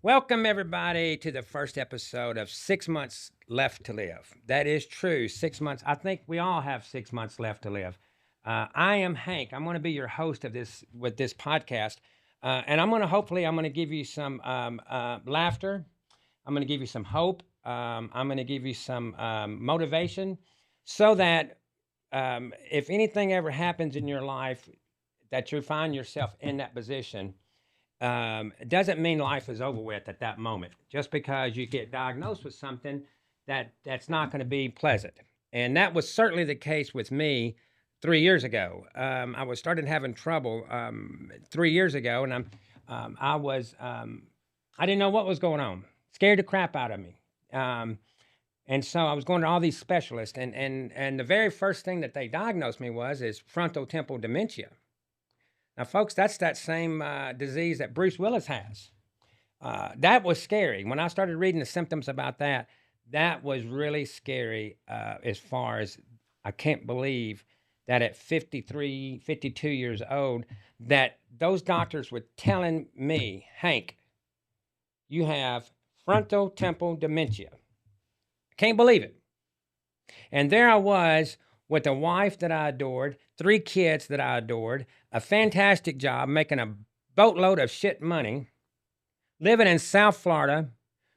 Welcome, everybody, to the first episode of 6 Months Left to Live. That is true. 6 months. I think we all have 6 months left to live. I am Hank. I'm going to be your host of this podcast, and I'm going to give you some laughter. I'm going to give you some hope. I'm going to give you some motivation, so that if anything ever happens in your life, that you find yourself in that position, it doesn't mean life is over with at that moment. Just because you get diagnosed with something that's not going to be pleasant, and that was certainly the case with me 3 years ago. I was started having trouble 3 years ago, and I didn't know what was going on. Scared the crap out of me. And so I was going to all these specialists, and the very first thing that they diagnosed me is frontal temporal dementia. Now, folks, that's that same disease that Bruce Willis has. That was scary. When I started reading the symptoms about that, that was really scary. As far as I can't believe that at 53, 52 years old, that those doctors were telling me, Hank, you have frontal temporal dementia. I can't believe it. And there I was with a wife that I adored, 3 kids that I adored, a fantastic job, making a boatload of shit money, living in South Florida,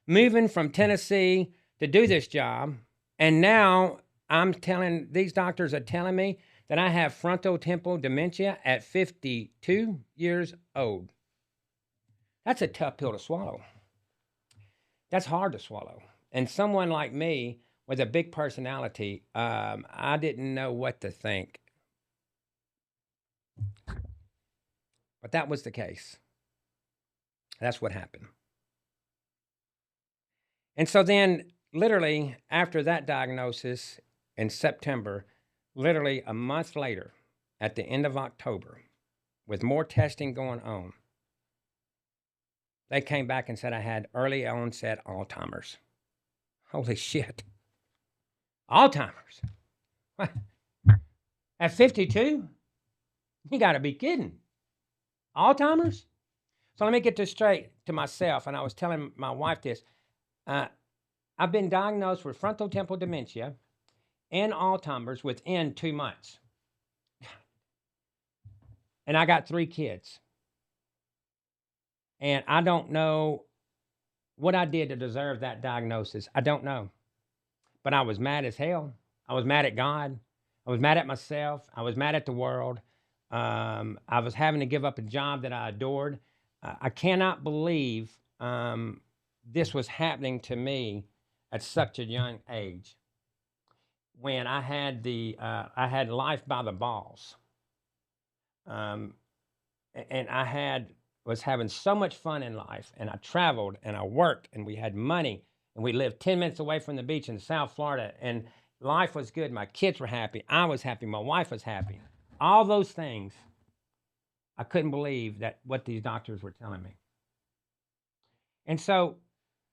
moving from Tennessee to do this job. And now these doctors are telling me that I have frontal temporal dementia at 52 years old. That's a tough pill to swallow. That's hard to swallow. And someone like me with a big personality, I didn't know what to think. But that was the case. That's what happened. And so then, literally, after that diagnosis in September, literally a month later, at the end of October, with more testing going on, they came back and said I had early onset Alzheimer's. Holy shit. Alzheimer's? What? At 52? You got to be kidding. Alzheimer's? So let me get this straight to myself. And I was telling my wife this. I've been diagnosed with frontal temporal dementia and Alzheimer's within 2 months. And I got 3 kids. And I don't know what I did to deserve that diagnosis. I don't know. But I was mad as hell. I was mad at God. I was mad at myself. I was mad at the world. I was having to give up a job that I adored. I cannot believe this was happening to me at such a young age, when I had life by the balls, and was having so much fun in life, and I traveled and I worked and we had money and we lived 10 minutes away from the beach in South Florida, and life was good. My kids were happy. I was happy. My wife was happy. All those things, I couldn't believe that what these doctors were telling me. And so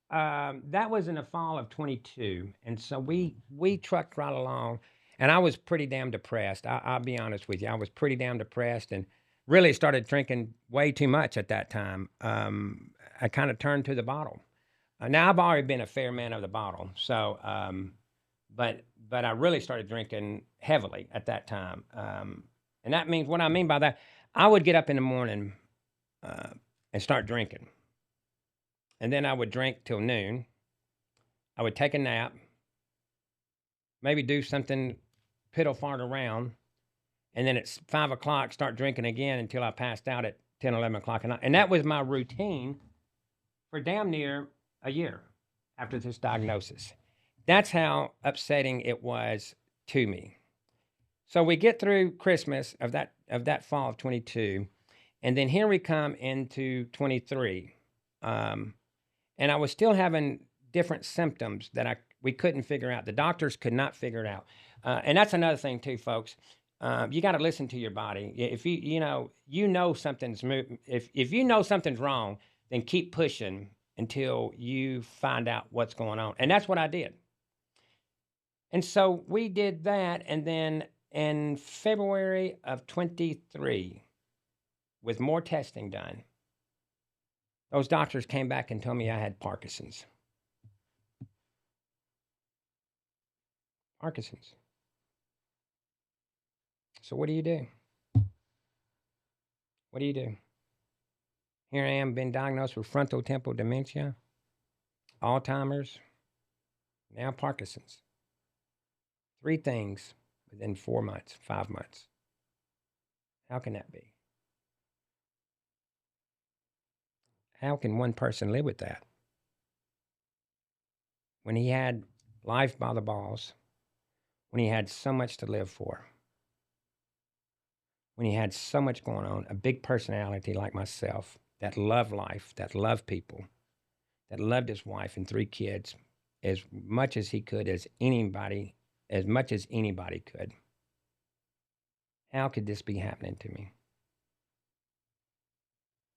that was in the fall of 22. And so we trucked right along, and I was pretty damn depressed. I'll be honest with you. I was pretty damn depressed, and really started drinking way too much at that time. I kind of turned to the bottle. Now, I've already been a fair man of the bottle. So, but I really started drinking heavily at that time. And that means, what I mean by that, I would get up in the morning and start drinking. And then I would drink till noon. I would take a nap, maybe do something piddle fart around. And then it's 5 o'clock, start drinking again until I passed out at 10, 11 o'clock at night. And that was my routine for damn near a year after this diagnosis. That's how upsetting it was to me. So we get through Christmas of that fall of 22, and then here we come into 23. And I was still having different symptoms that we couldn't figure out. The doctors could not figure it out. And that's another thing too, folks. You got to listen to your body. If you know something's if you know something's wrong, then keep pushing until you find out what's going on. And that's what I did. And so we did that, and then in February of 23, with more testing done, Those doctors came back and told me I had Parkinson's. Parkinson's. So what do you do? What do you do? Here I am, been diagnosed with frontal temporal dementia, Alzheimer's, now Parkinson's. 3 things within 4 months, 5 months. How can that be? How can one person live with that? When he had life by the balls, when he had so much to live for, when he had so much going on, a big personality like myself that loved life, that loved people, that loved his wife and 3 kids as much as he could, as much as anybody could. How could this be happening to me?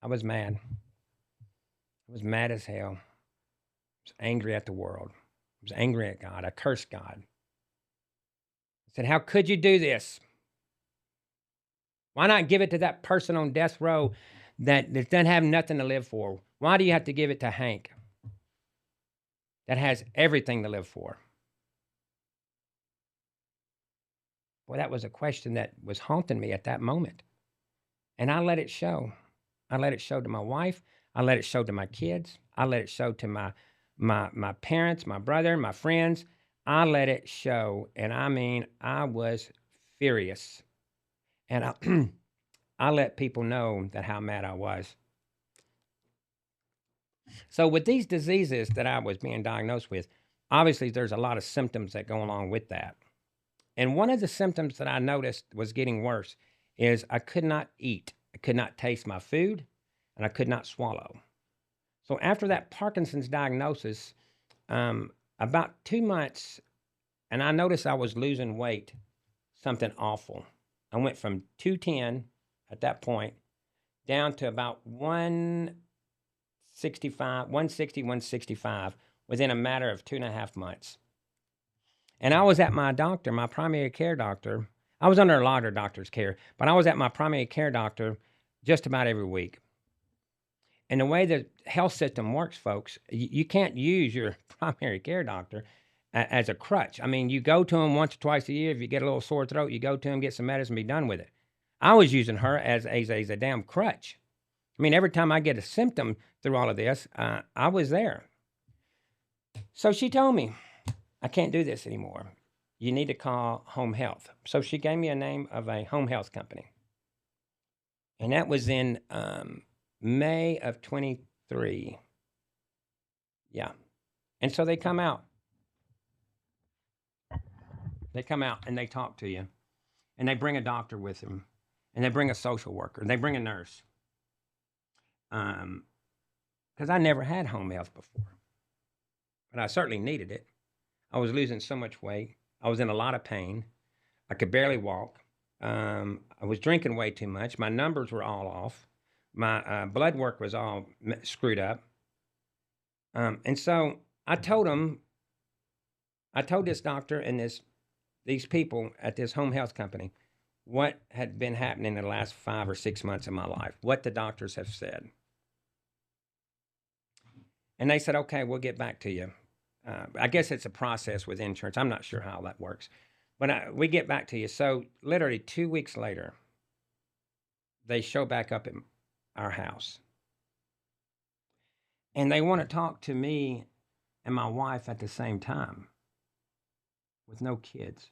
I was mad. I was mad as hell. I was angry at the world. I was angry at God. I cursed God. I said, how could you do this? Why not give it to that person on death row that doesn't have nothing to live for? Why do you have to give it to Hank that has everything to live for? Well, that was a question that was haunting me at that moment. And I let it show. I let it show to my wife. I let it show to my kids. I let it show to my parents, my brother, my friends. I let it show. And I mean, I was furious. And I let people know that how mad I was. So with these diseases that I was being diagnosed with, obviously there's a lot of symptoms that go along with that. And one of the symptoms that I noticed was getting worse is I could not eat. I could not taste my food, and I could not swallow. So after that Parkinson's diagnosis, about 2 months, and I noticed I was losing weight, something awful. I went from 210 at that point down to about 165, 160, 165 within a matter of 2.5 months. And I was at my doctor, my primary care doctor. I was under a lot of doctor's care, but I was at my primary care doctor just about every week. And the way the health system works, folks, you can't use your primary care doctor as a crutch. I mean, you go to him once or twice a year. If you get a little sore throat, you go to him, get some medicine, be done with it. I was using her as a damn crutch. I mean, every time I get a symptom through all of this, I was there. So she told me, I can't do this anymore. You need to call home health. So she gave me a name of a home health company. And that was in May of 23. Yeah. And so they come out. They come out and they talk to you. And they bring a doctor with them. And they bring a social worker. And they bring a nurse. Because I never had home health before. But I certainly needed it. I was losing so much weight. I was in a lot of pain. I could barely walk. I was drinking way too much. My numbers were all off. My blood work was all screwed up. And so I told this doctor and these people at this home health company what had been happening in the last 5 or 6 months of my life, what the doctors have said. And they said, okay, we'll get back to you. I guess it's a process with insurance. I'm not sure how that works. But we get back to you. So literally 2 weeks later, they show back up at our house. And they want to talk to me and my wife at the same time with no kids.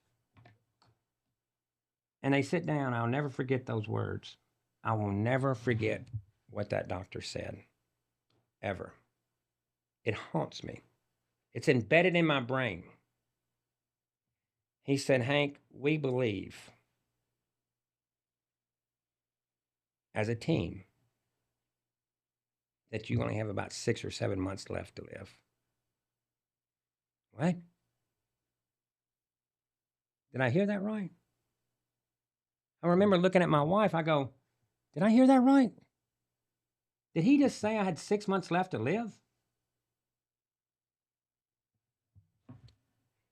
And they sit down. I'll never forget those words. I will never forget what that doctor said, ever. It haunts me. It's embedded in my brain. He said, Hank, we believe as a team that you only have about 6 or 7 months left to live. What? Did I hear that right? I remember looking at my wife. I go, did I hear that right? Did he just say I had 6 months left to live?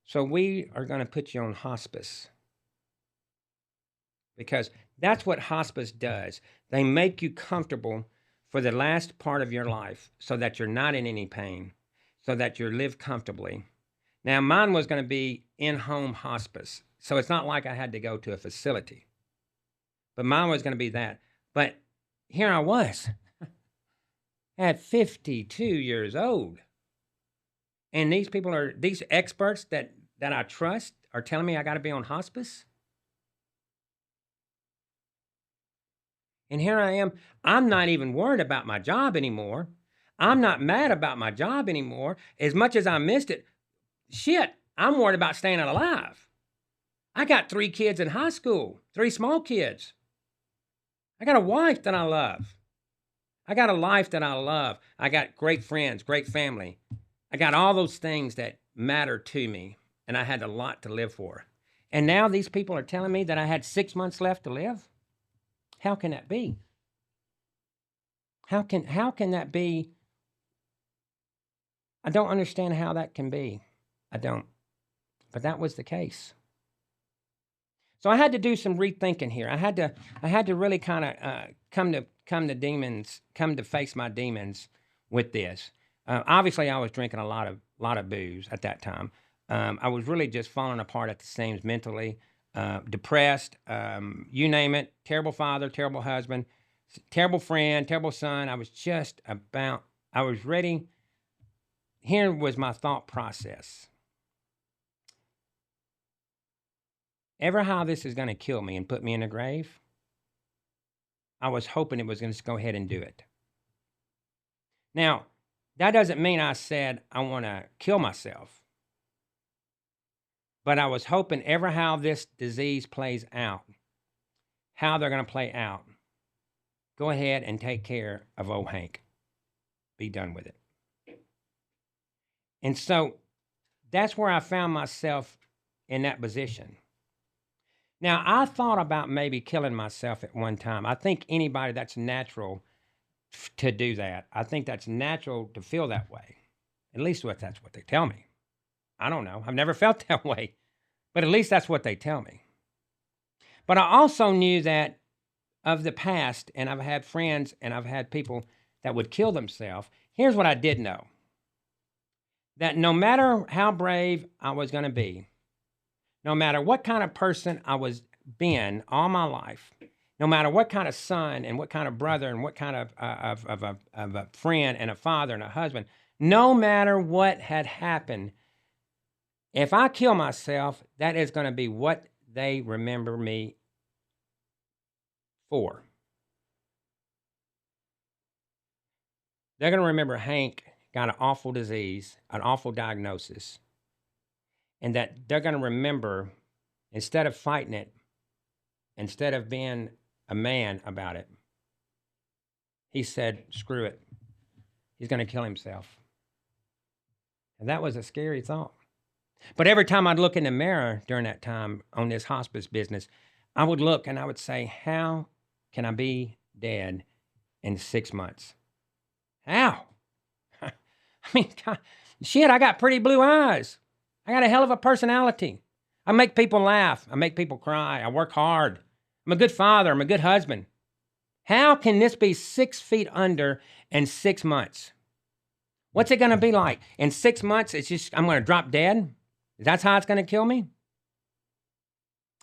So we are going to put you on hospice. Because that's what hospice does. They make you comfortable for the last part of your life so that you're not in any pain, so that you live comfortably. Now, mine was going to be in-home hospice, so it's not like I had to go to a facility, but mine was going to be that. But here I was at 52 years old, and these experts that I trust are telling me I got to be on hospice. And here I am. I'm not even worried about my job anymore. I'm not mad about my job anymore. As much as I missed it, shit, I'm worried about staying alive. I got 3 kids in high school, 3 small kids. I got a wife that I love. I got a life that I love. I got great friends, great family. I got all those things that matter to me, and I had a lot to live for. And now these people are telling me that I had 6 months left to live? How can that be? How can that be? I don't understand how that can be. I don't. But that was the case. So I had to do some rethinking here. I had to really kind of come to face my demons with this. Obviously, I was drinking a lot of booze at that time. I was really just falling apart at the seams mentally, depressed, you name it. Terrible father, terrible husband, terrible friend, terrible son. I was ready. Here was my thought process. Ever how this is going to kill me and put me in a grave, I was hoping it was going to go ahead and do it. Now, that doesn't mean I said I want to kill myself. But I was hoping ever how this disease plays out, how they're going to play out, go ahead and take care of old Hank. Be done with it. And so that's where I found myself in that position. Now, I thought about maybe killing myself at one time. I think anybody that's natural to do that. I think that's natural to feel that way. At least that's what they tell me. I don't know. I've never felt that way. But at least that's what they tell me. But I also knew that of the past, and I've had friends and I've had people that would kill themselves. Here's what I did know. That no matter how brave I was going to be, no matter what kind of person I was being all my life, no matter what kind of son and what kind of brother and what kind of a friend and a father and a husband, no matter what had happened, if I kill myself, that is going to be what they remember me for. They're going to remember Hank got an awful disease, an awful diagnosis, and that they're going to remember, instead of fighting it, instead of being a man about it, he said, screw it. He's going to kill himself. And that was a scary thought. But every time I'd look in the mirror during that time on this hospice business, I would look and I would say, how can I be dead in 6 months? How? I mean, God, shit, I got pretty blue eyes. I got a hell of a personality. I make people laugh. I make people cry. I work hard. I'm a good father. I'm a good husband. How can this be 6 feet under in 6 months? What's it going to be like? In 6 months, it's just, I'm going to drop dead? That's how it's going to kill me?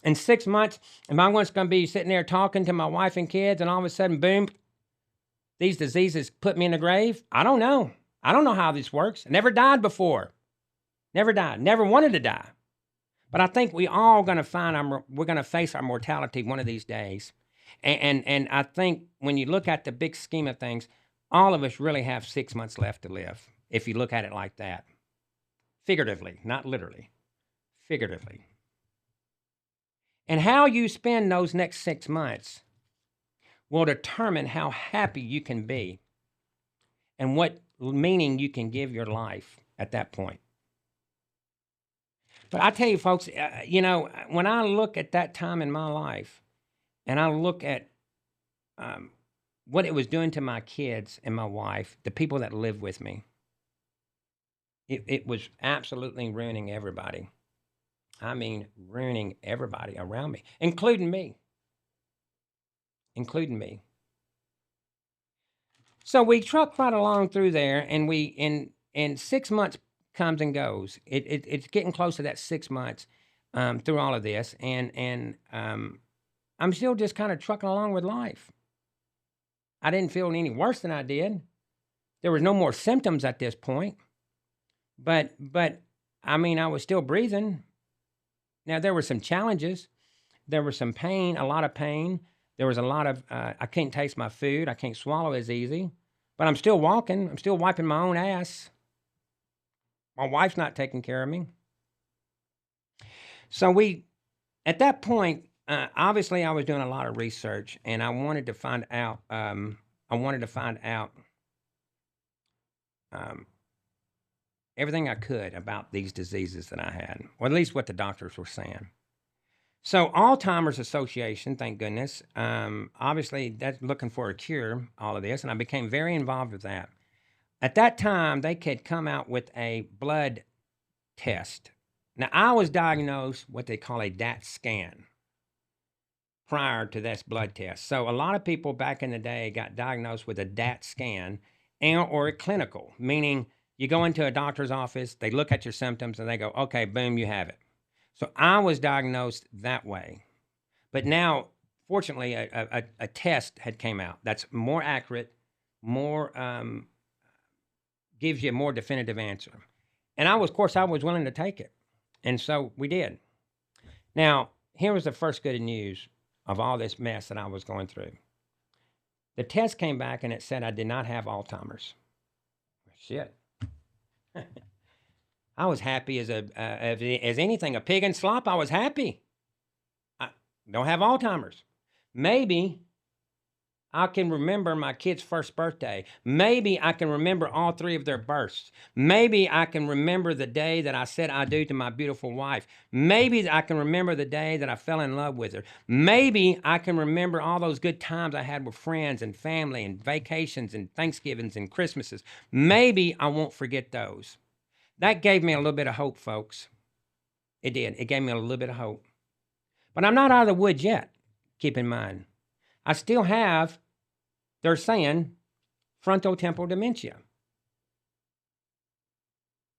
In 6 months, am I just going to be sitting there talking to my wife and kids, and all of a sudden, boom, these diseases put me in the grave? I don't know. I don't know how this works. I never died before. Never died. Never wanted to die. But I think we all going to we're going to face our mortality one of these days. And I think when you look at the big scheme of things, all of us really have 6 months left to live, if you look at it like that. Figuratively, not literally. Figuratively. And how you spend those next 6 months will determine how happy you can be and what meaning you can give your life at that point. But I tell you, folks, when I look at that time in my life and I look at what it was doing to my kids and my wife, the people that live with me, it was absolutely ruining everybody. I mean, ruining everybody around me, including me. So we truck right along through there, and we in 6 months comes and goes. It's getting close to that 6 months through all of this, and I'm still just kind of trucking along with life. I didn't feel any worse than I did. There was no more symptoms at this point, but I mean, I was still breathing. Now there were some challenges. There was some pain, a lot of pain. There was a lot of I can't taste my food. I can't swallow as easy. But I'm still walking. I'm still wiping my own ass. My wife's not taking care of me. So at that point, obviously, I was doing a lot of research, and I wanted to find out. Um, everything I could about these diseases that I had, or at least what the doctors were saying. So Alzheimer's Association, thank goodness, obviously that's looking for a cure, all of this, and I became very involved with that. At that time, they could come out with a blood test. Now, I was diagnosed what they call a DAT scan prior to this blood test. So a lot of people back in the day got diagnosed with a DAT scan or a clinical, meaning you go into a doctor's office, they look at your symptoms, and they go, okay, boom, you have it. So I was diagnosed that way. But now, fortunately, a test had came out that's more accurate, more gives you a more definitive answer. And of course, I was willing to take it. And so we did. Now, here was the first good news of all this mess that I was going through. The test came back and it said I did not have Alzheimer's. Shit. I was happy as anything, a pig in slop. I was happy. I don't have Alzheimer's. Maybe I can remember my kid's first birthday. Maybe I can remember all 3 of their births. Maybe I can remember the day that I said I do to my beautiful wife. Maybe I can remember the day that I fell in love with her. Maybe I can remember all those good times I had with friends and family and vacations and Thanksgivings and Christmases. Maybe I won't forget those. That gave me a little bit of hope, folks. It did. It gave me a little bit of hope. But I'm not out of the woods yet, keep in mind. I still have, they're saying, frontal temporal dementia.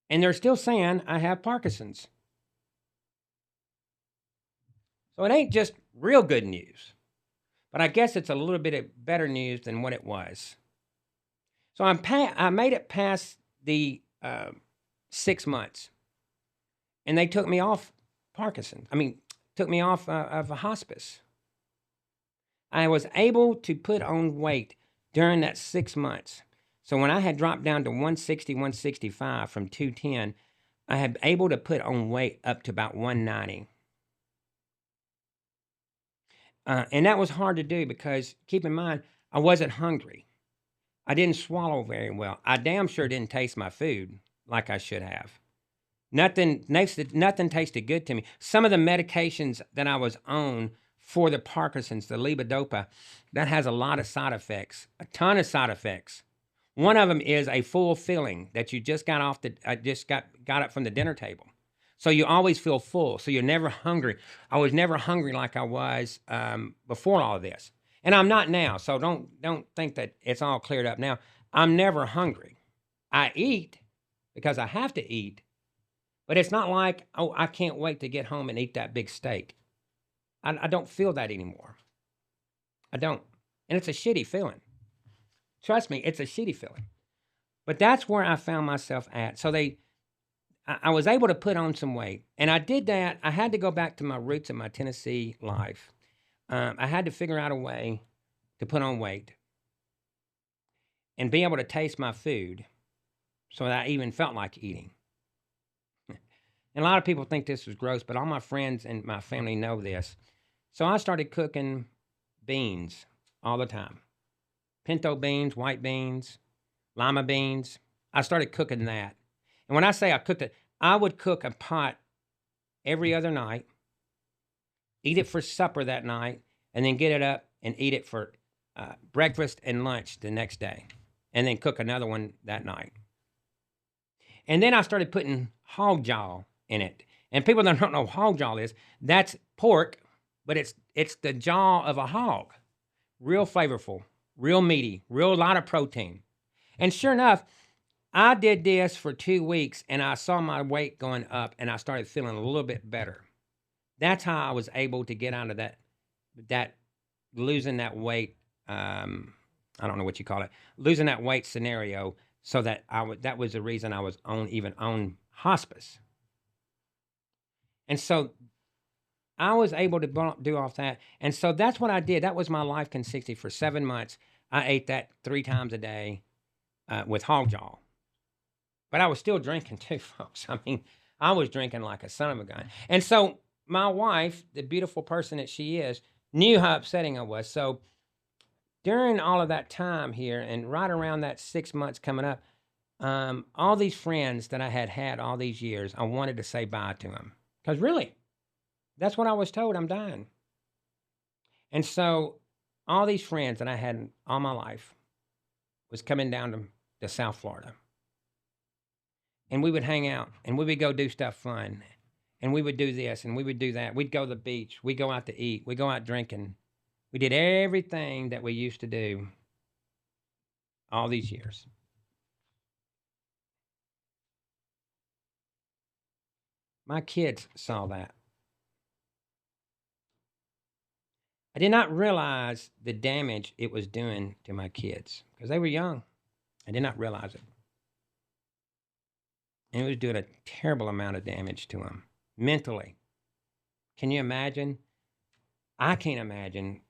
And they're still saying I have Parkinson's. So it ain't just real good news. But I guess it's a little bit of better news than what it was. So I made it past the 6 months. And they took me off took me off of a hospice. I was able to put on weight during that 6 months. So when I had dropped down to 160, 165 from 210, I had able to put on weight up to about 190. And that was hard to do because, keep in mind, I wasn't hungry. I didn't swallow very well. I damn sure didn't taste my food like I should have. Nothing tasted good to me. Some of the medications that I was on for the Parkinson's, the levodopa, that has a lot of side effects, a ton of side effects. One of them is a full feeling that you just got up from the dinner table. So you always feel full. So you're never hungry. I was never hungry like I was before all of this. And I'm not now. So don't think that it's all cleared up now. I'm never hungry. I eat because I have to eat. But it's not like, oh, I can't wait to get home and eat that big steak. I don't feel that anymore. I don't. And it's a shitty feeling. Trust me, it's a shitty feeling. But that's where I found myself at. So I was able to put on some weight. And I did that. I had to go back to my roots in my Tennessee life. I had to figure out a way to put on weight and be able to taste my food so that I even felt like eating. And a lot of people think this is gross, but all my friends and my family know this. So I started cooking beans all the time. Pinto beans, white beans, lima beans. I started cooking that. And when I say I cooked it, I would cook a pot every other night, eat it for supper that night, and then get it up and eat it for breakfast and lunch the next day, and then cook another one that night. And then I started putting hog jaw in it. And people that don't know what hog jaw is, that's pork, but it's the jaw of a hog. Real flavorful, real meaty, real lot of protein. And sure enough, I did this for 2 weeks and I saw my weight going up and I started feeling a little bit better. That's how I was able to get out of that losing that weight, I don't know what you call it, losing that weight scenario, so that that was the reason I was on hospice. And so I was able to do off that. And so that's what I did. That was my life consistency for 7 months. I ate that 3 times a day with hog jaw. But I was still drinking too, folks. I mean, I was drinking like a son of a gun. And so my wife, the beautiful person that she is, knew how upsetting I was. So during all of that time here, and right around that 6 months coming up, all these friends that I had all these years, I wanted to say bye to them. Because really, that's what I was told, I'm dying. And so all these friends that I had all my life was coming down to South Florida. And we would hang out, and we would go do stuff fun. And we would do this, and we would do that. We'd go to the beach. We'd go out to eat. We'd go out drinking. We did everything that we used to do all these years. My kids saw that. I did not realize the damage it was doing to my kids because they were young. I did not realize it. And it was doing a terrible amount of damage to them mentally. Can you imagine? I can't imagine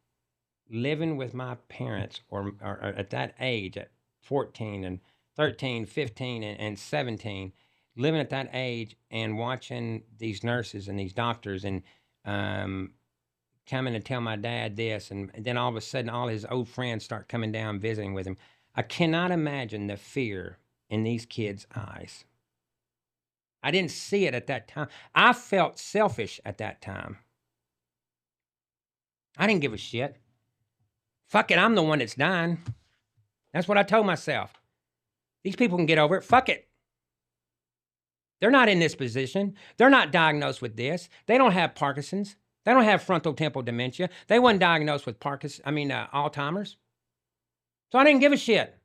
living with my parents or at that age, at 14 and 13, 15 and 17, living at that age and watching these nurses and these doctors and coming to tell my dad this, and then all of a sudden all his old friends start coming down visiting with him. I cannot imagine the fear in these kids' eyes. I didn't see it at that time. I felt selfish at that time. I didn't give a shit. Fuck it, I'm the one that's dying. That's what I told myself. These people can get over it. Fuck it. They're not in this position. They're not diagnosed with this. They don't have Parkinson's. They don't have frontal temporal dementia. They weren't diagnosed with Alzheimer's. So I didn't give a shit.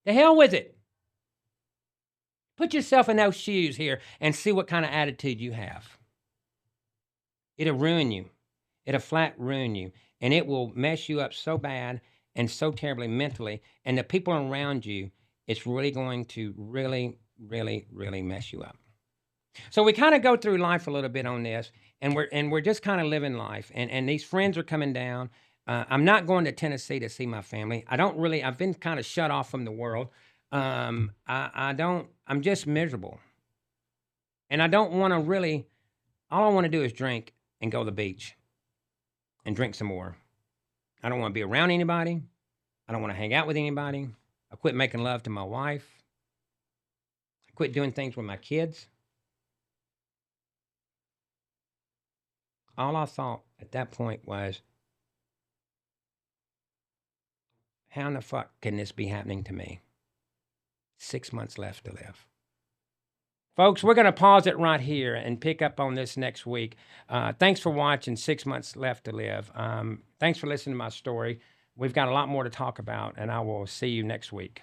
The hell with it. Put yourself in those shoes here and see what kind of attitude you have. It'll ruin you. It'll flat ruin you. And it will mess you up so bad and so terribly mentally. And the people around you, it's really going to really mess you up. So we kind of go through life a little bit on this, and we're just kind of living life. And these friends are coming down. I'm not going to Tennessee to see my family. I've been kind of shut off from the world. I'm just miserable. And I don't want to really, all I want to do is drink and go to the beach and drink some more. I don't want to be around anybody. I don't want to hang out with anybody. I quit making love to my wife. I quit doing things with my kids. All I thought at that point was, how in the fuck can this be happening to me? 6 months left to live. Folks, we're going to pause it right here and pick up on this next week. Thanks for watching 6 months left to live. Thanks for listening to my story. We've got a lot more to talk about, and I will see you next week.